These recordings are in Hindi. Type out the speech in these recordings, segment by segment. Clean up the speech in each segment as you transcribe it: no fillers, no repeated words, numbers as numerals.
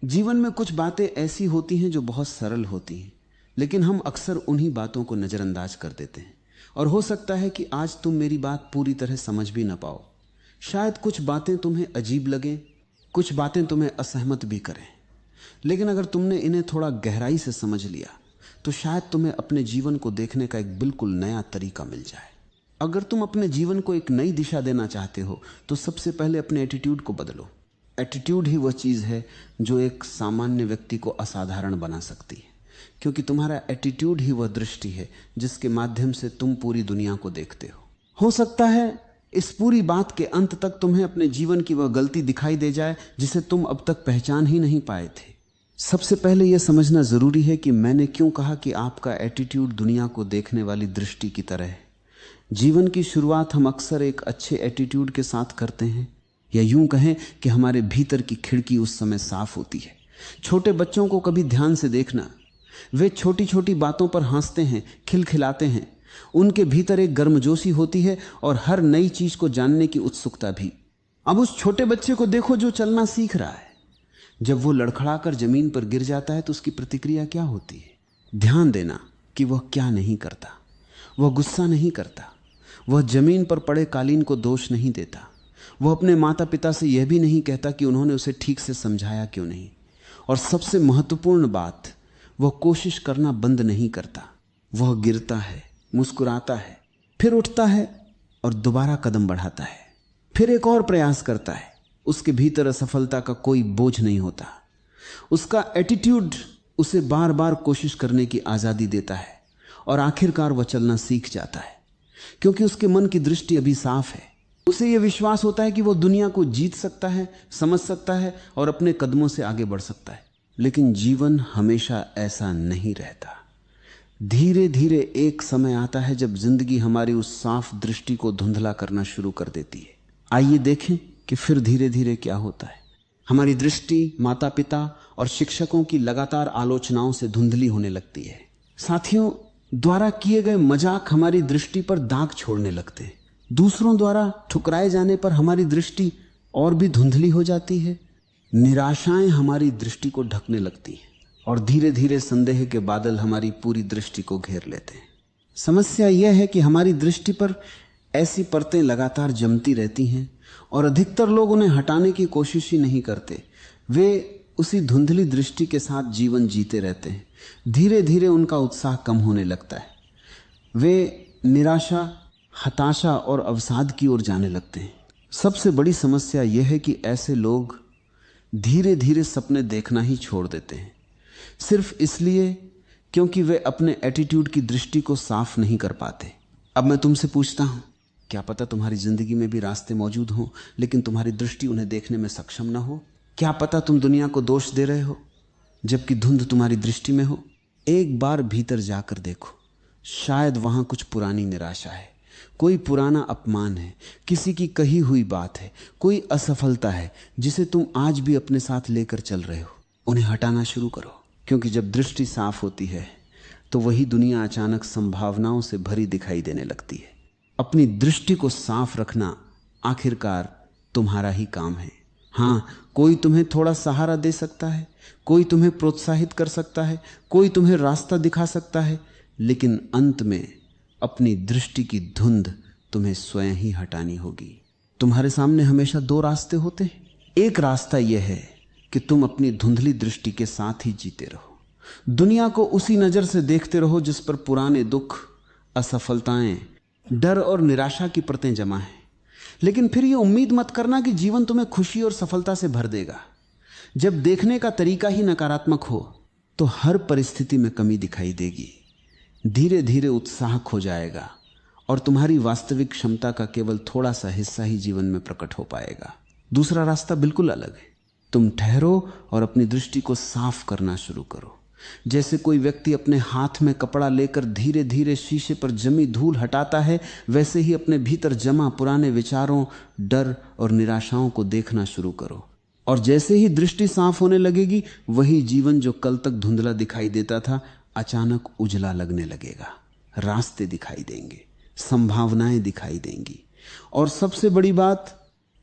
जीवन में कुछ बातें ऐसी होती हैं जो बहुत सरल होती हैं, लेकिन हम अक्सर उन्हीं बातों को नज़रअंदाज कर देते हैं। और हो सकता है कि आज तुम मेरी बात पूरी तरह समझ भी ना पाओ। शायद कुछ बातें तुम्हें अजीब लगें, कुछ बातें तुम्हें असहमत भी करें, लेकिन अगर तुमने इन्हें थोड़ा गहराई से समझ लिया तो शायद तुम्हें अपने जीवन को देखने का एक बिल्कुल नया तरीका मिल जाए। अगर तुम अपने जीवन को एक नई दिशा देना चाहते हो तो सबसे पहले अपने एटीट्यूड को बदलो। एटीट्यूड ही वह चीज़ है जो एक सामान्य व्यक्ति को असाधारण बना सकती है, क्योंकि तुम्हारा एटीट्यूड ही वह दृष्टि है जिसके माध्यम से तुम पूरी दुनिया को देखते हो सकता है इस पूरी बात के अंत तक तुम्हें अपने जीवन की वह गलती दिखाई दे जाए जिसे तुम अब तक पहचान ही नहीं पाए थे। सबसे पहले यह समझना जरूरी है कि मैंने क्यों कहा कि आपका एटीट्यूड दुनिया को देखने वाली दृष्टि की तरह है। जीवन की शुरुआत हम अक्सर एक अच्छे एटीट्यूड के साथ करते हैं, या यूं कहें कि हमारे भीतर की खिड़की उस समय साफ होती है। छोटे बच्चों को कभी ध्यान से देखना, वे छोटी छोटी बातों पर हंसते हैं, खिलखिलाते हैं। उनके भीतर एक गर्मजोशी होती है और हर नई चीज को जानने की उत्सुकता भी। अब उस छोटे बच्चे को देखो जो चलना सीख रहा है। जब वो लड़खड़ाकर जमीन पर गिर जाता है तो उसकी प्रतिक्रिया क्या होती है। ध्यान देना कि वह क्या नहीं करता। वह गुस्सा नहीं करता, वह जमीन पर पड़े कालीन को दोष नहीं देता, वह अपने माता पिता से यह भी नहीं कहता कि उन्होंने उसे ठीक से समझाया क्यों नहीं, और सबसे महत्वपूर्ण बात, वह कोशिश करना बंद नहीं करता। वह गिरता है, मुस्कुराता है, फिर उठता है और दोबारा कदम बढ़ाता है, फिर एक और प्रयास करता है। उसके भीतर असफलता का कोई बोझ नहीं होता। उसका एटीट्यूड उसे बार बार कोशिश करने की आज़ादी देता है और आखिरकार वह चलना सीख जाता है, क्योंकि उसके मन की दृष्टि अभी साफ है। उसे यह विश्वास होता है कि वह दुनिया को जीत सकता है, समझ सकता है और अपने कदमों से आगे बढ़ सकता है। लेकिन जीवन हमेशा ऐसा नहीं रहता। धीरे धीरे एक समय आता है जब जिंदगी हमारी उस साफ दृष्टि को धुंधला करना शुरू कर देती है। आइए देखें कि फिर धीरे धीरे क्या होता है। हमारी दृष्टि माता पिता और शिक्षकों की लगातार आलोचनाओं से धुंधली होने लगती है। साथियों द्वारा किए गए मजाक हमारी दृष्टि पर दाग छोड़ने लगते हैं। दूसरों द्वारा ठुकराए जाने पर हमारी दृष्टि और भी धुंधली हो जाती है। निराशाएं हमारी दृष्टि को ढकने लगती हैं और धीरे धीरे संदेह के बादल हमारी पूरी दृष्टि को घेर लेते हैं। समस्या यह है कि हमारी दृष्टि पर ऐसी परतें लगातार जमती रहती हैं और अधिकतर लोग उन्हें हटाने की कोशिश ही नहीं करते। वे उसी धुंधली दृष्टि के साथ जीवन जीते रहते हैं। धीरे धीरे उनका उत्साह कम होने लगता है। वे निराशा, हताशा और अवसाद की ओर जाने लगते हैं। सबसे बड़ी समस्या यह है कि ऐसे लोग धीरे धीरे सपने देखना ही छोड़ देते हैं, सिर्फ इसलिए क्योंकि वे अपने एटीट्यूड की दृष्टि को साफ नहीं कर पाते। अब मैं तुमसे पूछता हूं, क्या पता तुम्हारी जिंदगी में भी रास्ते मौजूद हों, लेकिन तुम्हारी दृष्टि उन्हें देखने में सक्षम ना हो। क्या पता तुम दुनिया को दोष दे रहे हो जबकि धुंध तुम्हारी दृष्टि में हो। एक बार भीतर जाकर देखो, शायद वहां कुछ पुरानी निराशा है, कोई पुराना अपमान है, किसी की कही हुई बात है, कोई असफलता है जिसे तुम आज भी अपने साथ लेकर चल रहे हो। उन्हें हटाना शुरू करो, क्योंकि जब दृष्टि साफ होती है तो वही दुनिया अचानक संभावनाओं से भरी दिखाई देने लगती है। अपनी दृष्टि को साफ रखना आखिरकार तुम्हारा ही काम है। हाँ, कोई तुम्हें थोड़ा सहारा दे सकता है, कोई तुम्हें प्रोत्साहित कर सकता है, कोई तुम्हें रास्ता दिखा सकता है, लेकिन अंत में अपनी दृष्टि की धुंध तुम्हें स्वयं ही हटानी होगी। तुम्हारे सामने हमेशा दो रास्ते होते हैं। एक रास्ता यह है कि तुम अपनी धुंधली दृष्टि के साथ ही जीते रहो, दुनिया को उसी नजर से देखते रहो जिस पर पुराने दुख, असफलताएं, डर और निराशा की परतें जमा हैं। लेकिन फिर यह उम्मीद मत करना कि जीवन तुम्हें खुशी और सफलता से भर देगा। जब देखने का तरीका ही नकारात्मक हो तो हर परिस्थिति में कमी दिखाई देगी। धीरे धीरे उत्साह खो जाएगा और तुम्हारी वास्तविक क्षमता का केवल थोड़ा सा हिस्सा ही जीवन में प्रकट हो पाएगा। दूसरा रास्ता बिल्कुल अलग है। तुम ठहरो और अपनी दृष्टि को साफ करना शुरू करो। जैसे कोई व्यक्ति अपने हाथ में कपड़ा लेकर धीरे धीरे शीशे पर जमी धूल हटाता है, वैसे ही अपने भीतर जमा पुराने विचारों, डर और निराशाओं को देखना शुरू करो। और जैसे ही दृष्टि साफ होने लगेगी, वही जीवन जो कल तक धुंधला दिखाई देता था अचानक उजला लगने लगेगा। रास्ते दिखाई देंगे, संभावनाएं दिखाई देंगी। और सबसे बड़ी बात,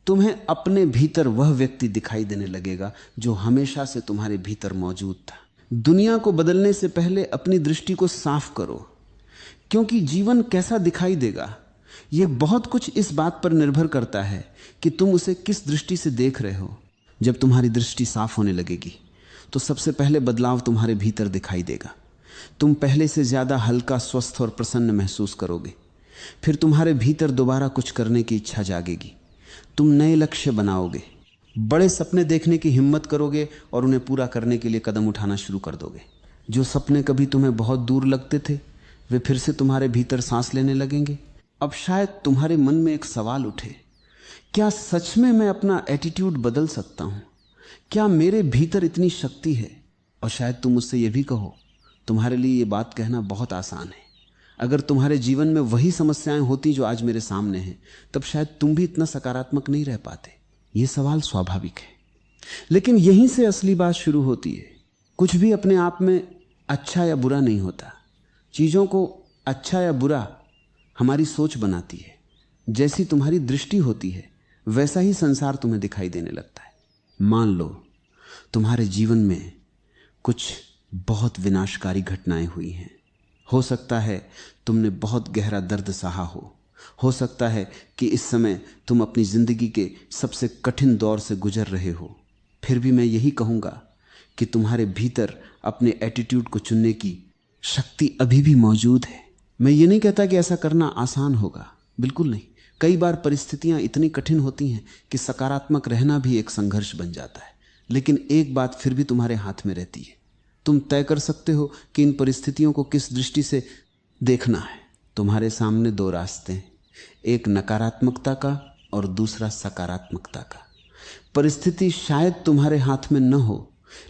तुम्हें अपने भीतर वह व्यक्ति दिखाई देने लगेगा जो हमेशा से तुम्हारे भीतर मौजूद था। दुनिया को बदलने से पहले अपनी दृष्टि को साफ करो, क्योंकि जीवन कैसा दिखाई देगा यह बहुत कुछ इस बात पर निर्भर करता है कि तुम उसे किस दृष्टि से देख रहे हो। जब तुम्हारी दृष्टि साफ होने लगेगी तो सबसे पहले बदलाव तुम्हारे भीतर दिखाई देगा। तुम पहले से ज्यादा हल्का, स्वस्थ और प्रसन्न महसूस करोगे। फिर तुम्हारे भीतर दोबारा कुछ करने की इच्छा जागेगी। तुम नए लक्ष्य बनाओगे, बड़े सपने देखने की हिम्मत करोगे और उन्हें पूरा करने के लिए कदम उठाना शुरू कर दोगे। जो सपने कभी तुम्हें बहुत दूर लगते थे वे फिर से तुम्हारे भीतर सांस लेने लगेंगे। अब शायद तुम्हारे मन में एक सवाल उठे, क्या सच में मैं अपना एटीट्यूड बदल सकता हूं? क्या मेरे भीतर इतनी शक्ति है? और शायद तुम मुझसे यह भी कहो, तुम्हारे लिए ये बात कहना बहुत आसान है। अगर तुम्हारे जीवन में वही समस्याएं होती जो आज मेरे सामने हैं, तब शायद तुम भी इतना सकारात्मक नहीं रह पाते। ये सवाल स्वाभाविक है, लेकिन यहीं से असली बात शुरू होती है। कुछ भी अपने आप में अच्छा या बुरा नहीं होता। चीज़ों को अच्छा या बुरा हमारी सोच बनाती है। जैसी तुम्हारी दृष्टि होती है वैसा ही संसार तुम्हें दिखाई देने लगता है। मान लो तुम्हारे जीवन में कुछ बहुत विनाशकारी घटनाएं हुई हैं। हो सकता है तुमने बहुत गहरा दर्द सहा हो सकता है कि इस समय तुम अपनी जिंदगी के सबसे कठिन दौर से गुजर रहे हो। फिर भी मैं यही कहूँगा कि तुम्हारे भीतर अपने एटीट्यूड को चुनने की शक्ति अभी भी मौजूद है। मैं ये नहीं कहता कि ऐसा करना आसान होगा, बिल्कुल नहीं। कई बार परिस्थितियां इतनी कठिन होती हैं कि सकारात्मक रहना भी एक संघर्ष बन जाता है। लेकिन एक बात फिर भी तुम्हारे हाथ में रहती है, तुम तय कर सकते हो कि इन परिस्थितियों को किस दृष्टि से देखना है। तुम्हारे सामने दो रास्ते हैं, एक नकारात्मकता का और दूसरा सकारात्मकता का। परिस्थिति शायद तुम्हारे हाथ में न हो,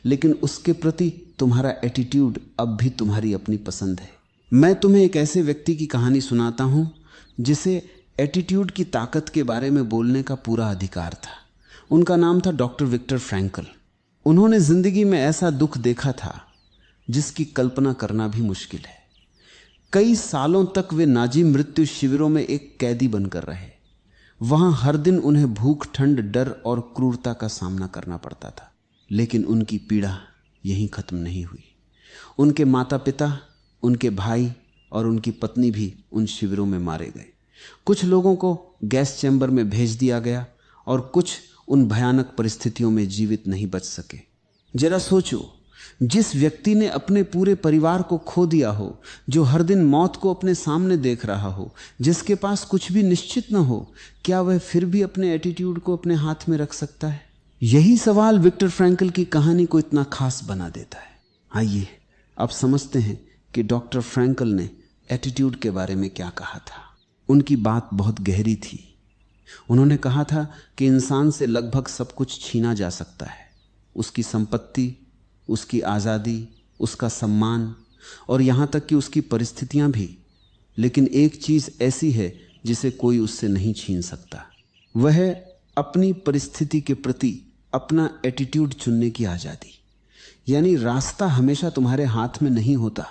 लेकिन उसके प्रति तुम्हारा एटीट्यूड अब भी तुम्हारी अपनी पसंद है। मैं तुम्हें एक ऐसे व्यक्ति की कहानी सुनाता हूं जिसे एटीट्यूड की ताकत के बारे में बोलने का पूरा अधिकार था। उनका नाम था डॉक्टर विक्टर फ्रैंकल। उन्होंने जिंदगी में ऐसा दुख देखा था जिसकी कल्पना करना भी मुश्किल है। कई सालों तक वे नाजी मृत्यु शिविरों में एक कैदी बनकर रहे। वहां हर दिन उन्हें भूख, ठंड, डर और क्रूरता का सामना करना पड़ता था। लेकिन उनकी पीड़ा यहीं खत्म नहीं हुई। उनके माता पिता, उनके भाई और उनकी पत्नी भी उन शिविरों में मारे गए। कुछ लोगों को गैस चैम्बर में भेज दिया गया और कुछ उन भयानक परिस्थितियों में जीवित नहीं बच सके। जरा सोचो, जिस व्यक्ति ने अपने पूरे परिवार को खो दिया हो, जो हर दिन मौत को अपने सामने देख रहा हो, जिसके पास कुछ भी निश्चित न हो, क्या वह फिर भी अपने एटीट्यूड को अपने हाथ में रख सकता है? यही सवाल विक्टर फ्रैंकल की कहानी को इतना खास बना देता है। आइए अब समझते हैं कि डॉक्टर फ्रैंकल ने एटीट्यूड के बारे में क्या कहा था। उनकी बात बहुत गहरी थी। उन्होंने कहा था कि इंसान से लगभग सब कुछ छीना जा सकता है, उसकी संपत्ति, उसकी आज़ादी, उसका सम्मान और यहाँ तक कि उसकी परिस्थितियाँ भी। लेकिन एक चीज़ ऐसी है जिसे कोई उससे नहीं छीन सकता, वह है अपनी परिस्थिति के प्रति अपना एटीट्यूड चुनने की आज़ादी। यानी रास्ता हमेशा तुम्हारे हाथ में नहीं होता,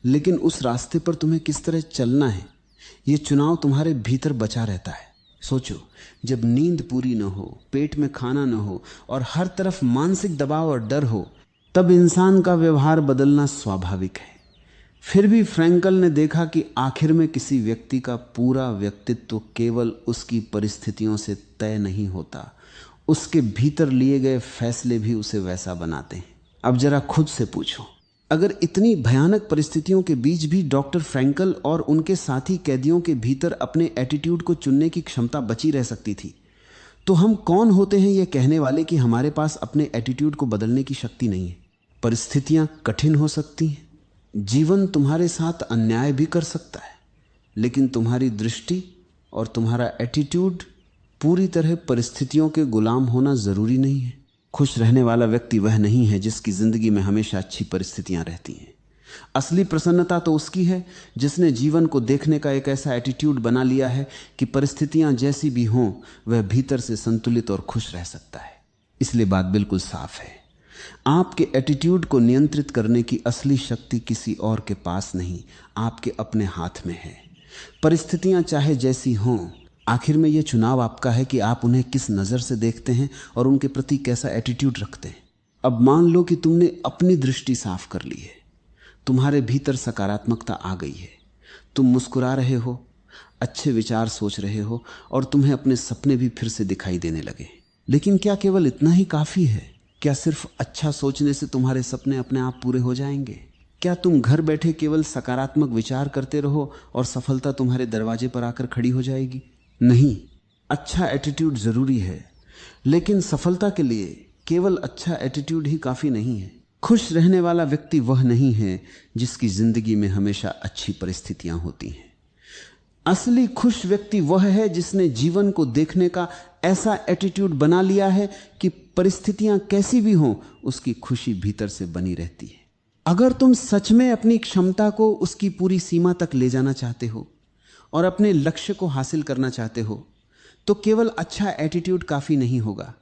लेकिन उस रास्ते पर तुम्हें किस तरह चलना है ये चुनाव तुम्हारे भीतर बचा रहता है। सोचो, जब नींद पूरी न हो, पेट में खाना न हो और हर तरफ मानसिक दबाव और डर हो, तब इंसान का व्यवहार बदलना स्वाभाविक है। फिर भी फ्रैंकल ने देखा कि आखिर में किसी व्यक्ति का पूरा व्यक्तित्व केवल उसकी परिस्थितियों से तय नहीं होता, उसके भीतर लिए गए फैसले भी उसे वैसा बनाते हैं। अब जरा खुद से पूछो, अगर इतनी भयानक परिस्थितियों के बीच भी डॉक्टर फ्रैंकल और उनके साथी कैदियों के भीतर अपने एटीट्यूड को चुनने की क्षमता बची रह सकती थी, तो हम कौन होते हैं यह कहने वाले कि हमारे पास अपने एटीट्यूड को बदलने की शक्ति नहीं है? परिस्थितियां कठिन हो सकती हैं, जीवन तुम्हारे साथ अन्याय भी कर सकता है, लेकिन तुम्हारी दृष्टि और तुम्हारा एटीट्यूड पूरी तरह परिस्थितियों के गुलाम होना जरूरी नहीं है। खुश रहने वाला व्यक्ति वह नहीं है जिसकी जिंदगी में हमेशा अच्छी परिस्थितियां रहती हैं। असली प्रसन्नता तो उसकी है जिसने जीवन को देखने का एक ऐसा एटीट्यूड बना लिया है कि परिस्थितियां जैसी भी हों वह भीतर से संतुलित और खुश रह सकता है। इसलिए बात बिल्कुल साफ है, आपके एटीट्यूड को नियंत्रित करने की असली शक्ति किसी और के पास नहीं, आपके अपने हाथ में है। परिस्थितियां चाहे जैसी हों, आखिर में यह चुनाव आपका है कि आप उन्हें किस नज़र से देखते हैं और उनके प्रति कैसा एटीट्यूड रखते हैं। अब मान लो कि तुमने अपनी दृष्टि साफ कर ली है, तुम्हारे भीतर सकारात्मकता आ गई है, तुम मुस्कुरा रहे हो, अच्छे विचार सोच रहे हो और तुम्हें अपने सपने भी फिर से दिखाई देने लगे। लेकिन क्या केवल इतना ही काफ़ी है? क्या सिर्फ अच्छा सोचने से तुम्हारे सपने अपने आप पूरे हो जाएंगे? क्या तुम घर बैठे केवल सकारात्मक विचार करते रहो और सफलता तुम्हारे दरवाजे पर आकर खड़ी हो जाएगी? नहीं, अच्छा एटीट्यूड ज़रूरी है, लेकिन सफलता के लिए केवल अच्छा एटीट्यूड ही काफ़ी नहीं है। खुश रहने वाला व्यक्ति वह नहीं है जिसकी जिंदगी में हमेशा अच्छी परिस्थितियां होती हैं। असली खुश व्यक्ति वह है जिसने जीवन को देखने का ऐसा एटीट्यूड बना लिया है कि परिस्थितियां कैसी भी हों उसकी खुशी भीतर से बनी रहती है। अगर तुम सच में अपनी क्षमता को उसकी पूरी सीमा तक ले जाना चाहते हो और अपने लक्ष्य को हासिल करना चाहते हो तो केवल अच्छा एटीट्यूड काफ़ी नहीं होगा।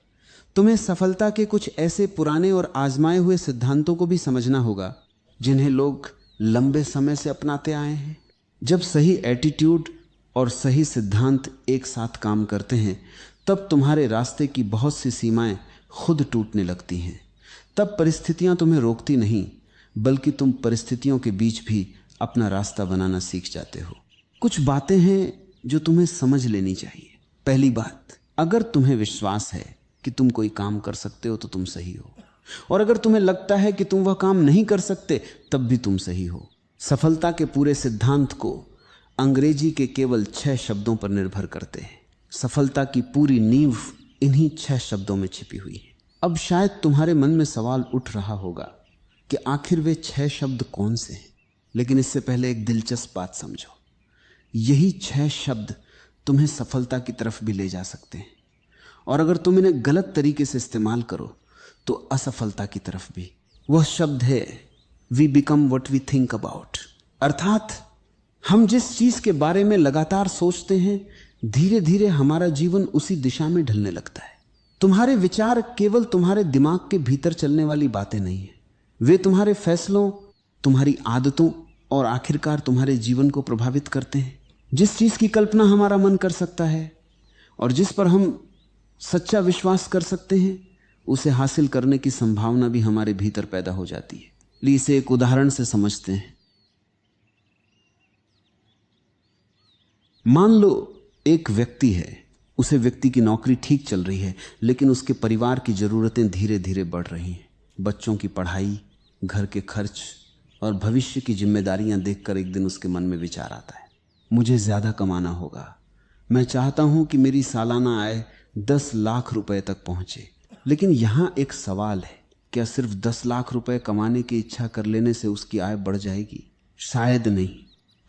तुम्हें सफलता के कुछ ऐसे पुराने और आजमाए हुए सिद्धांतों को भी समझना होगा जिन्हें लोग लंबे समय से अपनाते आए हैं। जब सही एटीट्यूड और सही सिद्धांत एक साथ काम करते हैं तब तुम्हारे रास्ते की बहुत सी सीमाएं खुद टूटने लगती हैं। तब परिस्थितियां तुम्हें रोकती नहीं, बल्कि तुम परिस्थितियों के बीच भी अपना रास्ता बनाना सीख जाते हो। कुछ बातें हैं जो तुम्हें समझ लेनी चाहिए। पहली बात, अगर तुम्हें विश्वास है कि तुम कोई काम कर सकते हो तो तुम सही हो, और अगर तुम्हें लगता है कि तुम वह काम नहीं कर सकते तब भी तुम सही हो। सफलता के पूरे सिद्धांत को अंग्रेजी के केवल 6 शब्दों पर निर्भर करते हैं। सफलता की पूरी नींव इन्हीं 6 शब्दों में छिपी हुई है। अब शायद तुम्हारे मन में सवाल उठ रहा होगा कि आखिर वे 6 शब्द कौन से हैं, लेकिन इससे पहले एक दिलचस्प बात समझो। यही 6 शब्द तुम्हें सफलता की तरफ भी ले जा सकते हैं, और अगर तुम इन्हें गलत तरीके से इस्तेमाल करो तो असफलता की तरफ भी। वह शब्द है we become what we think about. अर्थात हम जिस चीज के बारे में लगातार सोचते हैं धीरे धीरे हमारा जीवन उसी दिशा में ढलने लगता है। तुम्हारे विचार केवल तुम्हारे दिमाग के भीतर चलने वाली बातें नहीं है, वे तुम्हारे फैसलों, तुम्हारी आदतों और आखिरकार तुम्हारे जीवन को प्रभावित करते हैं। जिस चीज की कल्पना हमारा मन कर सकता है और जिस पर हम सच्चा विश्वास कर सकते हैं उसे हासिल करने की संभावना भी हमारे भीतर पैदा हो जाती है। लिए इसे एक उदाहरण से समझते हैं। मान लो एक व्यक्ति है, उसे व्यक्ति की नौकरी ठीक चल रही है, लेकिन उसके परिवार की जरूरतें धीरे धीरे बढ़ रही हैं। बच्चों की पढ़ाई, घर के खर्च और भविष्य की जिम्मेदारियां देखकर एक दिन उसके मन में विचार आता है, मुझे ज्यादा कमाना होगा। मैं चाहता हूं कि मेरी सालाना आय 10 लाख रुपए तक पहुंचे। लेकिन यहां एक सवाल है, क्या सिर्फ 10 लाख रुपए कमाने की इच्छा कर लेने से उसकी आय बढ़ जाएगी? शायद नहीं,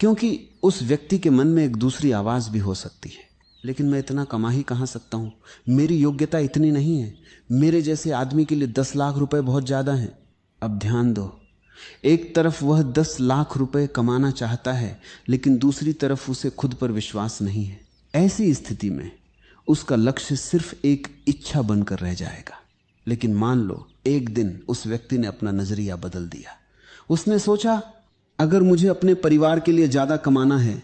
क्योंकि उस व्यक्ति के मन में एक दूसरी आवाज भी हो सकती है, लेकिन मैं इतना कमा ही कहां सकता हूं, मेरी योग्यता इतनी नहीं है, मेरे जैसे आदमी के लिए 10 लाख रुपए बहुत ज्यादा हैं। अब ध्यान दो, एक तरफ वह 10 लाख रुपए कमाना चाहता है, लेकिन दूसरी तरफ उसे खुद पर विश्वास नहीं है। ऐसी स्थिति में उसका लक्ष्य सिर्फ एक इच्छा बनकर रह जाएगा। लेकिन मान लो एक दिन उस व्यक्ति ने अपना नजरिया बदल दिया। उसने सोचा, अगर मुझे अपने परिवार के लिए ज्यादा कमाना है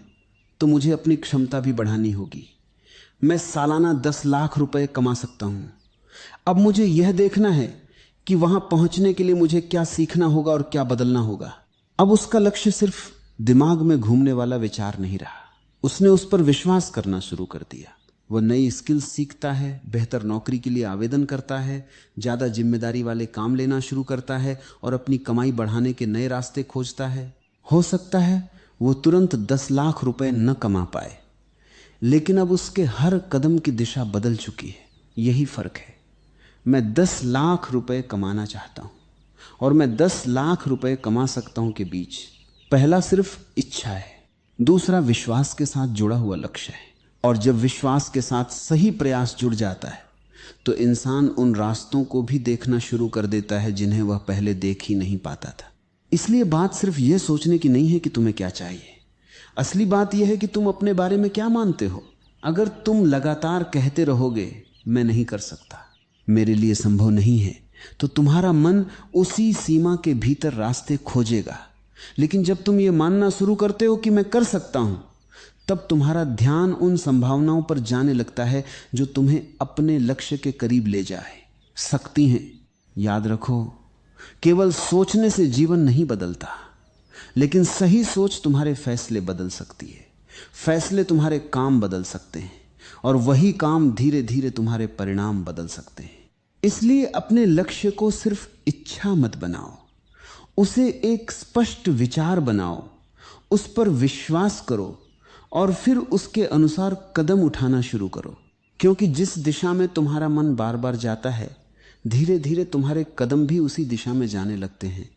तो मुझे अपनी क्षमता भी बढ़ानी होगी। मैं सालाना 10 लाख रुपए कमा सकता हूं। अब मुझे यह देखना है कि वहां पहुंचने के लिए मुझे क्या सीखना होगा और क्या बदलना होगा। अब उसका लक्ष्य सिर्फ दिमाग में घूमने वाला विचार नहीं रहा, उसने उस पर विश्वास करना शुरू कर दिया। वह नई स्किल्स सीखता है, बेहतर नौकरी के लिए आवेदन करता है, ज़्यादा जिम्मेदारी वाले काम लेना शुरू करता है और अपनी कमाई बढ़ाने के नए रास्ते खोजता है। हो सकता है वो तुरंत 10 लाख रुपए न कमा पाए, लेकिन अब उसके हर कदम की दिशा बदल चुकी है। यही फर्क है। मैं 10 लाख रुपए कमाना चाहता हूं और मैं 10 लाख रुपए कमा सकता हूं के बीच पहला सिर्फ इच्छा है, दूसरा विश्वास के साथ जुड़ा हुआ लक्ष्य है। और जब विश्वास के साथ सही प्रयास जुड़ जाता है तो इंसान उन रास्तों को भी देखना शुरू कर देता है जिन्हें वह पहले देख ही नहीं पाता था। इसलिए बात सिर्फ यह सोचने की नहीं है कि तुम्हें क्या चाहिए, असली बात यह है कि तुम अपने बारे में क्या मानते हो। अगर तुम लगातार कहते रहोगे मैं नहीं कर सकता, मेरे लिए संभव नहीं है, तो तुम्हारा मन उसी सीमा के भीतर रास्ते खोजेगा। लेकिन जब तुम ये मानना शुरू करते हो कि मैं कर सकता हूं, तब तुम्हारा ध्यान उन संभावनाओं पर जाने लगता है जो तुम्हें अपने लक्ष्य के करीब ले जाए सकती हैं। याद रखो, केवल सोचने से जीवन नहीं बदलता, लेकिन सही सोच तुम्हारे फैसले बदल सकती है। फैसले तुम्हारे काम बदल सकते हैं और वही काम धीरे धीरे तुम्हारे परिणाम बदल सकते हैं। इसलिए अपने लक्ष्य को सिर्फ इच्छा मत बनाओ, उसे एक स्पष्ट विचार बनाओ, उस पर विश्वास करो और फिर उसके अनुसार कदम उठाना शुरू करो। क्योंकि जिस दिशा में तुम्हारा मन बार बार जाता है, धीरे धीरे तुम्हारे कदम भी उसी दिशा में जाने लगते हैं।